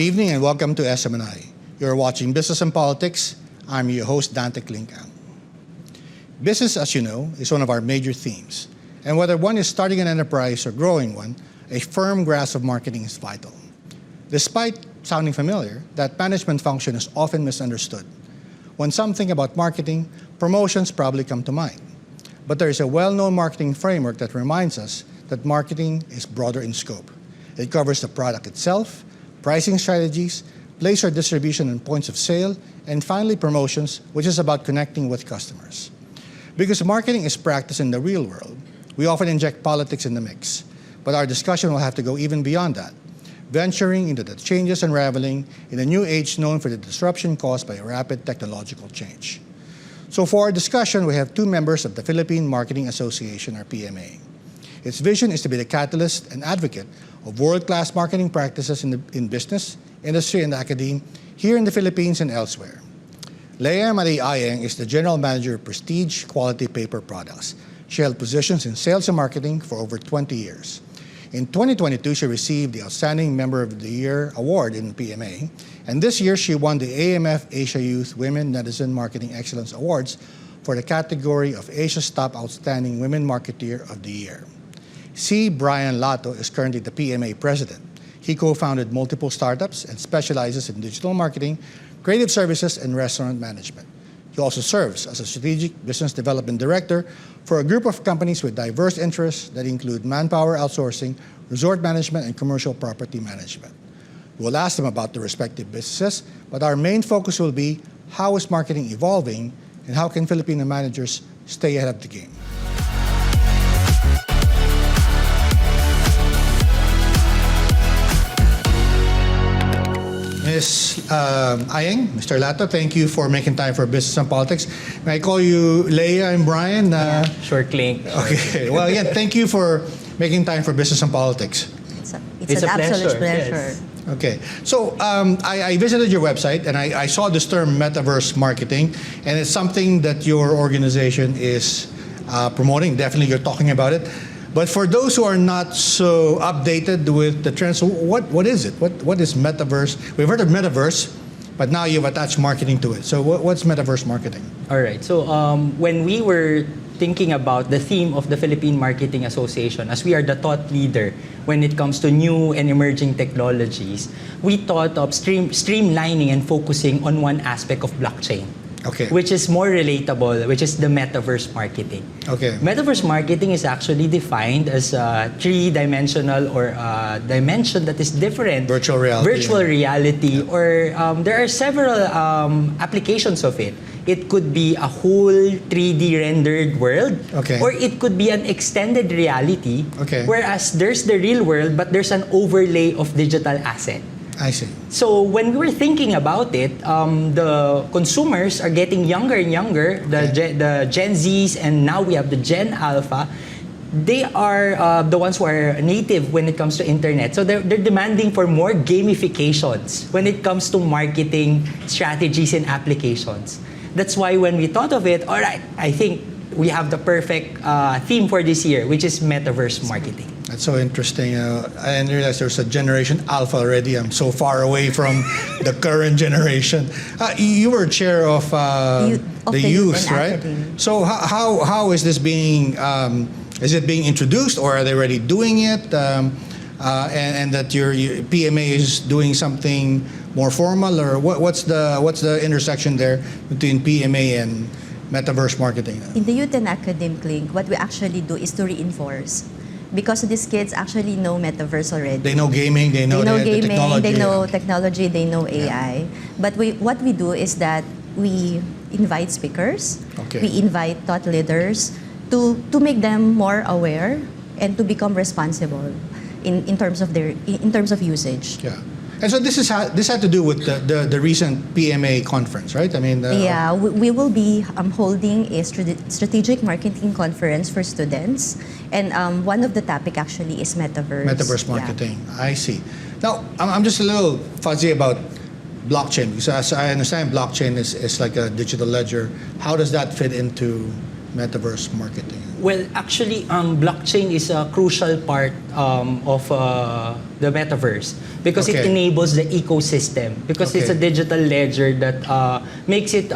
Good evening and welcome to SMNI. You're watching Business and Politics. I'm your host, Dante Klinkang. Business, as you know, is one of our major themes. And whether one is starting an enterprise or growing one, a firm grasp of marketing is vital. Despite sounding familiar, that management function is often misunderstood. When some think about marketing, promotions probably come to mind. But there is a well-known marketing framework that reminds us that marketing is broader in scope. It covers the product itself, pricing strategies, place or distribution and points of sale, and finally promotions, which is about connecting with customers. Because marketing is practiced in the real world, we often inject politics in the mix. But our discussion will have to go even beyond that, venturing into the changes unraveling in a new age known for the disruption caused by rapid technological change. So for our discussion, we have two members of the Philippine Marketing Association, or PMA. Its vision is to be the catalyst and advocate of world-class marketing practices in business, industry, and academia here in the Philippines and elsewhere. LEAH AYENG is the General Manager of Prestige Quality Paper Products. She held positions in sales and marketing for over 20 years. In 2022, she received the Outstanding Member of the Year Award in PMA, and this year she won the AMF Asia Youth Women Netizen Marketing Excellence Awards for the category of Asia's Top Outstanding Women Marketeer of the Year. BRYAN LATO is currently the PMA President. He co-founded multiple startups and specializes in digital marketing, creative services, and restaurant management. He also serves as a Strategic Business Development Director for a group of companies with diverse interests that include manpower outsourcing, resort management, and commercial property management. We'll ask them about the respective businesses, but our main focus will be how is marketing evolving and how can Filipino managers stay ahead of the game. Ms. Ayeng, Mr. Lato, thank you for making time for Business and Politics. May I call you Leah and Brian? Sure, Klink. Okay. Well, again, thank you for making time for Business and Politics. It's an absolute pleasure. Yes. Okay. So I visited your website and I saw this term metaverse marketing, and it's something that your organization is promoting. Definitely, you're talking about it. But for those who are not so updated with the trends, what is it? What is metaverse? We've heard of metaverse, but now you've attached marketing to it. So what's metaverse marketing? All right. So when we were thinking about the theme of the Philippine Marketing Association, as we are the thought leader when it comes to new and emerging technologies, we thought of streamlining and focusing on one aspect of blockchain. Okay. Which is more relatable, which is the metaverse marketing. Okay. Metaverse marketing is actually defined as a three-dimensional or a dimension that is different. Virtual reality. Virtual reality, or there are several applications of it. It could be a whole 3D rendered world, okay, or it could be an extended reality, okay, whereas there's the real world, but there's an overlay of digital asset. I see. So when we were thinking about it, the consumers are getting younger and younger, the Gen Zs, and now we have the Gen Alpha. They are the ones who are native when it comes to internet. So they're demanding for more gamifications when it comes to marketing strategies and applications. That's why when we thought of it, all right, I think we have the perfect theme for this year, which is metaverse marketing. That's so interesting. I didn't realize there's a generation alpha already. I'm so far away from the current generation. You were chair of the youth, right? Academy. So how is this being, is it being introduced, or are they already doing it? And that your PMA is doing something more formal, or what's the intersection there between PMA and metaverse marketing? In the Youth and Academic Link, what we actually do is to reinforce. Because these kids actually know metaverse already. They know gaming, they know the technology. They know technology, they know AI. But what we do is that we invite speakers, okay, we invite thought leaders to make them more aware and to become responsible in terms of usage. Yeah. And so this had to do with the recent PMA conference, right? I mean, yeah, we will be holding a strategic marketing conference for students, and one of the topic actually is metaverse. Metaverse marketing. Yeah. I see. Now, I'm just a little fuzzy about blockchain, because as I understand, blockchain is like a digital ledger. How does that fit into metaverse marketing? Well, actually, blockchain is a crucial part of the metaverse because it Okay. enables the ecosystem. Because it's a Okay. digital ledger that makes it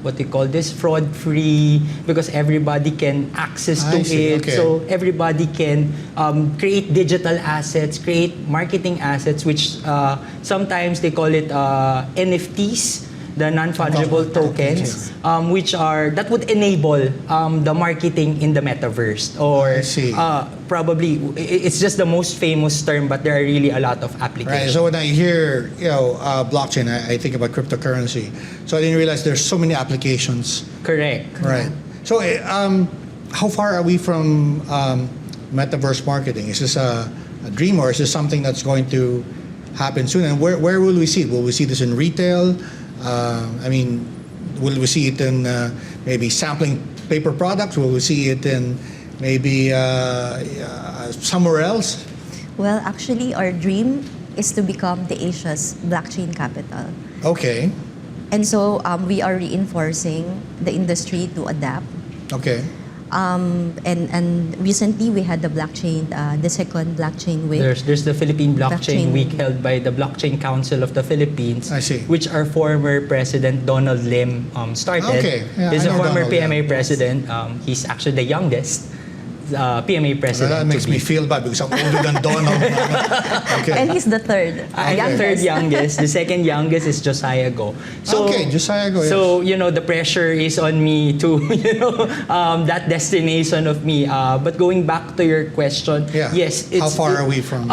what they call this, fraud-free. Because everybody can access to I see, it, okay. so everybody can create digital assets, create marketing assets, which sometimes they call it NFTs. The non-fungible tokens, which are that would enable the marketing in the metaverse, or I see. probably it's just the most famous term, but there are really a lot of Right. applications. So when I hear blockchain, I think about cryptocurrency. So I didn't realize there's so many applications. Correct. Right. So how far are we from metaverse marketing? Is this a dream, or is this something that's going to happen soon? And where will we see it? Will we see this in retail? I mean, will we see it in maybe sampling paper products? Will we see it in maybe somewhere else? Well, actually, our dream is to become the Asia's blockchain capital. Okay. And so we are reinforcing the industry to adapt. Okay. And recently we had the blockchain, the second blockchain week. There's the Philippine Blockchain Blockchain. Week held by the Blockchain Council of the Philippines, I see. which our former President Donald Lim started. Okay. Yeah, He's I a know former Donald, PMA yeah. president. He's actually the youngest PMA president. That makes to me be. feel bad because I'm older than Donald. Okay. And he's the third. I'm the third youngest. The second youngest is Josiah Go. Okay, Josiah Go, yes. So the pressure is on me to that destination of me. But going back to your question, Yeah. yes, How far are we from?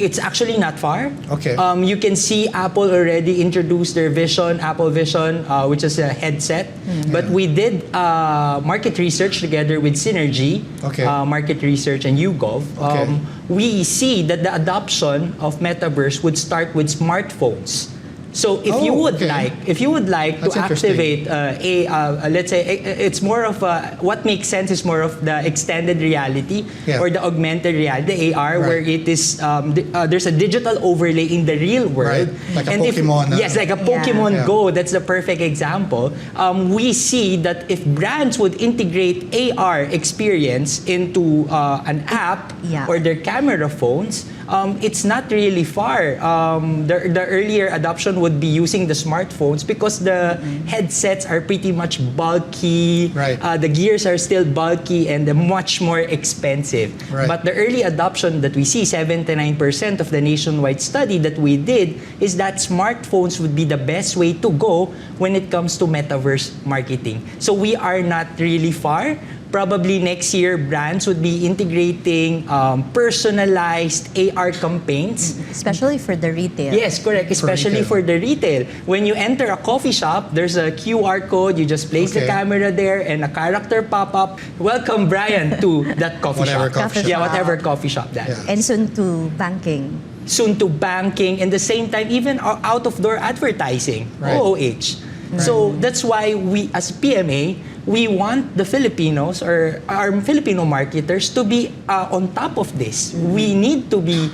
It's actually not far. Okay. You can see Apple already introduced their Vision, Apple Vision, which is a headset. But we did market research together with Synergy, Okay. market research, and YouGov. Okay. We see that the adoption of metaverse would start with smartphones. So if you would okay. like That's to interesting. activate let's say it's more of what makes sense is more of the extended reality Yeah. or the augmented reality, the AR, Right. where it is there's a digital overlay in the real world. Right. Like a And Pokemon, yes, like a Yeah. Pokemon Yeah. Go. That's the perfect example. We see that if brands would integrate AR experience into an app Yeah. or their camera phones, it's not really far. The earlier adoption would be using the smartphones because the headsets are pretty much bulky. Right. The gears are still bulky and much more expensive. Right. But the early adoption that we see, 79% of the nationwide study that we did, is that smartphones would be the best way to go when it comes to metaverse marketing. So we are not really far. Probably next year, brands would be integrating personalized AR campaigns. Especially for the retail. Yes, correct. Especially retail. for the retail. When you enter a coffee shop, there's a QR code. You just place the Okay. camera there and a character pop up. Welcome, Brian, to that coffee Whatever shop. coffee shop. Yeah, whatever coffee shop that. Yeah. And soon to banking. Soon to banking, and the same time, even out-of-door advertising, Right. OOH. So that's why we, as PMA, we want the Filipinos or our Filipino marketers to be on top of this. We need to be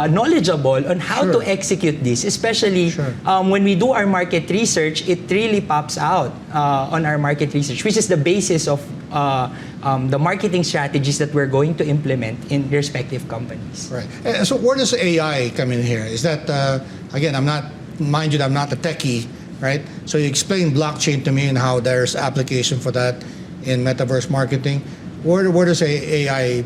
knowledgeable on how to Sure. execute this, especially Sure. when we do our market research. It really pops out on our market research, which is the basis of the marketing strategies that we're going to implement in respective companies. Right. So where does AI come in here? Is that, again, I'm not a techie, right? So you explained blockchain to me and how there's application for that in metaverse marketing. Where does AI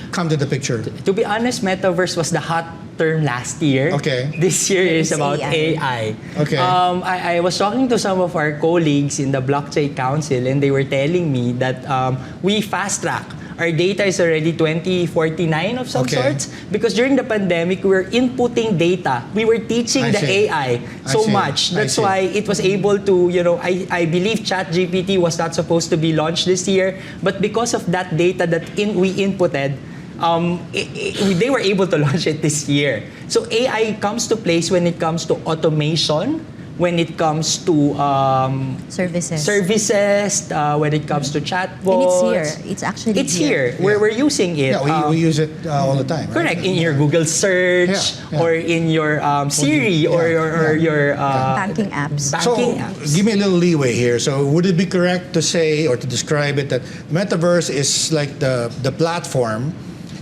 come to the picture? To be honest, metaverse was the hot term last year. Okay. This year is It's about AI. AI. Okay. I was talking to some of our colleagues in the Blockchain Council, and they were telling me that we fast track. Our data is already 2049 of some Okay. sorts because during the pandemic, we were inputting data. We were teaching I the see. AI so see. much. I That's see. why it was able to, I believe ChatGPT was not supposed to be launched this year, but because of that data that we inputted, they were able to launch it this year. So AI comes to place when it comes to automation, when it comes to services, when it comes to chatbots. And it's here. It's actually It's here. We're using it. Yeah, we use it all the time. Right? Correct. In your Google search or in your Siri or your banking apps. Banking apps. Give me a little leeway here. So would it be correct to say or to describe it that metaverse is like the platform,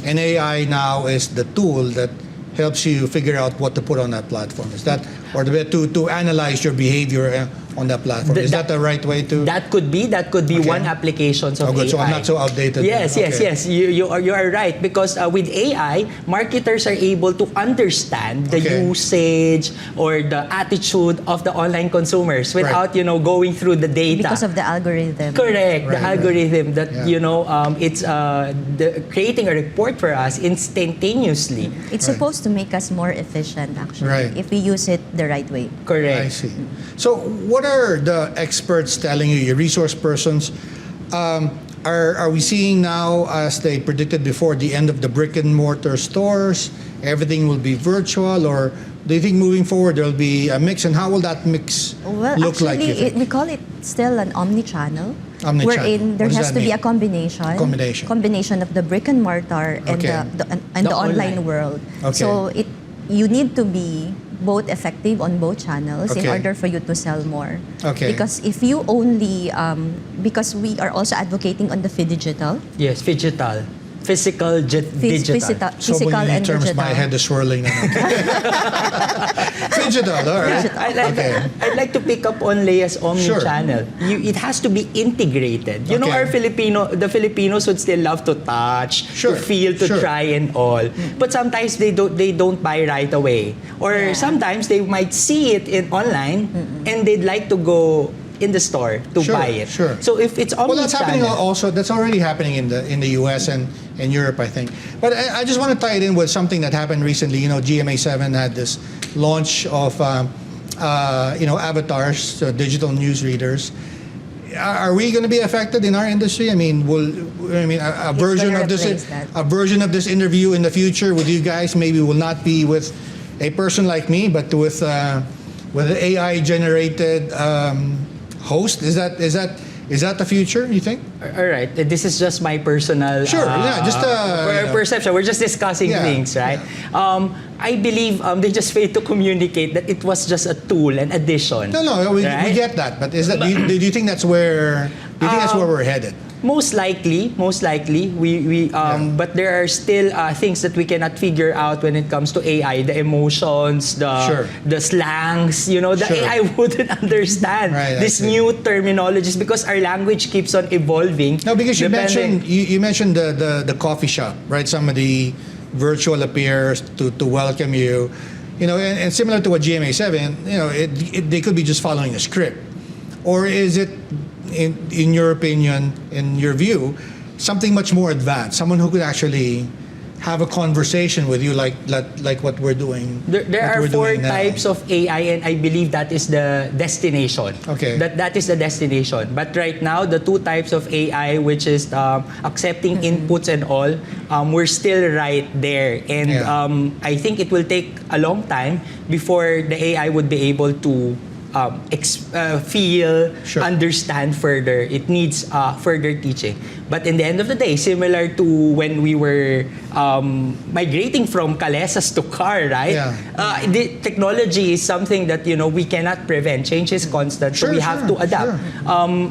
and AI now is the tool that helps you figure out what to put on that platform? Is that, or to analyze your behavior on that platform? Is that the right way to? That could be one application of AI. So I'm not so outdated. Yes, then. yes. You are right, because with AI, marketers are able to understand the usage or the attitude of the online consumers without going through the data. Because of the algorithm. Correct, the algorithm that it's creating a report for us instantaneously. It's supposed to make us more efficient, actually, if we use it the right way. Correct. I see. So what are the experts telling you, your resource persons? Are we seeing now, as they predicted before, the end of the brick and mortar stores? Everything will be virtual, or do you think moving forward there will be a mix? And how will that mix look like? We call it still an omni-channel. Omni-channel. Wherein there has to be a combination of the brick and mortar and the online world. So you need to be both effective on both channels in order for you to sell more. Because if you only, because we are also advocating on the digital. Yes, digital. Physical, digital. Physical and terms, digital. my head is swirling now. Digital, all right. I'd like to pick up on Leah's omni-channel. It has to be integrated. You know, the Filipinos would still love to touch, to feel, to try and all. But sometimes they don't buy right away. Or sometimes they might see it online and they'd like to go in the store to buy it. So if it's omni-channel, that's happening also. That's already happening in the US and Europe, I think. But I just want to tie it in with something that happened recently. You know, GMA7 had this launch of avatars, so digital news readers. Are we going to be affected in our industry? I mean, a version of this interview in the future with you guys maybe will not be with a person like me, but with an AI generated host. Is that the future, you think? All right. This is just my personal perception. We're just discussing things, right? I believe they just failed to communicate that it was just a tool, an addition. No, we get that. But is that? Do you think that's where? Do you think that's where we're headed? Most likely, but there are still things that we cannot figure out when it comes to AI. The emotions, the slangs. You know, the AI wouldn't understand these new terminologies because our language keeps on evolving. No, because you mentioned the coffee shop, right? Somebody virtual appears to welcome you, you know, and similar to what GMA7, you know, they could be just following a script, or is it? In your opinion, in your view, something much more advanced, someone who could actually have a conversation with you like what we're doing. There are 4 types of AI, and I believe that is the destination. That is the destination. But right now, the 2 types of AI, which is accepting inputs and all, we're still right there. And I think it will take a long time before the AI would be able to feel, understand further. It needs further teaching. But in the end of the day, similar to when we were migrating from kalesas to car, right? The technology is something that, you know, we cannot prevent. Change is constant, so we have to adapt.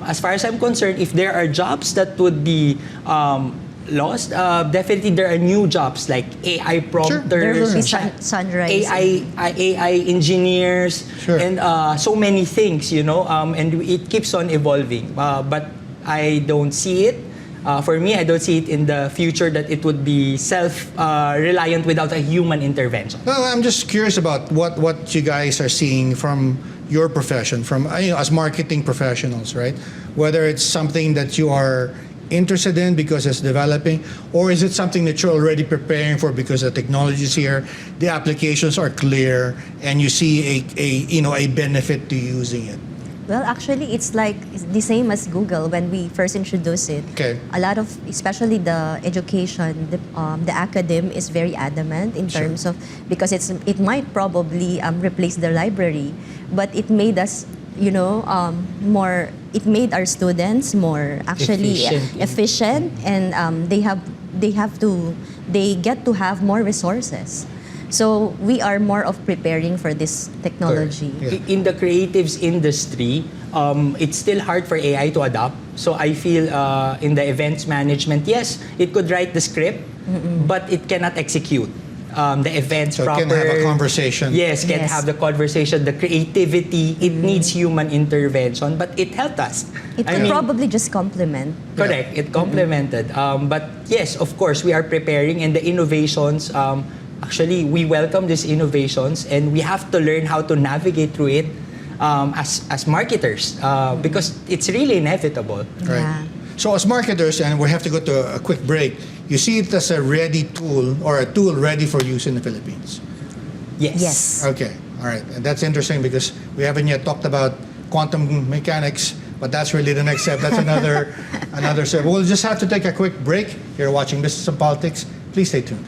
As far as I'm concerned, if there are jobs that would be lost, definitely there are new jobs like AI prompters, there will be sunrise, AI engineers, and so many things, you know, and it keeps on evolving. But I don't see it. For me, I don't see it in the future that it would be self-reliant without a human intervention. Well, I'm just curious about what you guys are seeing from your profession, from as marketing professionals, right? Whether it's something that you are interested in because it's developing, or is it something that you're already preparing for because the technology is here, the applications are clear, and you see a benefit to using it? Well, actually, it's the same as Google when we first introduced it. Okay. A lot of, especially the education, the academe is very adamant in terms of, because it might probably replace the library, but it made us, more. It made our students more actually efficient, and they get to have more resources. So we are more of preparing for this technology. Yeah. In the creatives industry, it's still hard for AI to adapt. So I feel in the events management, yes, it could write the script, but it cannot execute the events so proper. It can have a conversation. Yes, can have the conversation, the creativity. It needs human intervention, but it helped us. It could probably just complement. Correct, it complemented. But yes, of course, we are preparing, and the innovations. Actually, we welcome these innovations, and we have to learn how to navigate through it as marketers because it's really inevitable. Right. Yeah. So as marketers, and we have to go to a quick break, you see it as a ready tool or a tool ready for use in the Philippines? Yes. Okay, all right. And that's interesting because we haven't yet talked about quantum mechanics, but that's really the next step. That's another step. We'll just have to take a quick break. You're watching Business and Politics. Please stay tuned.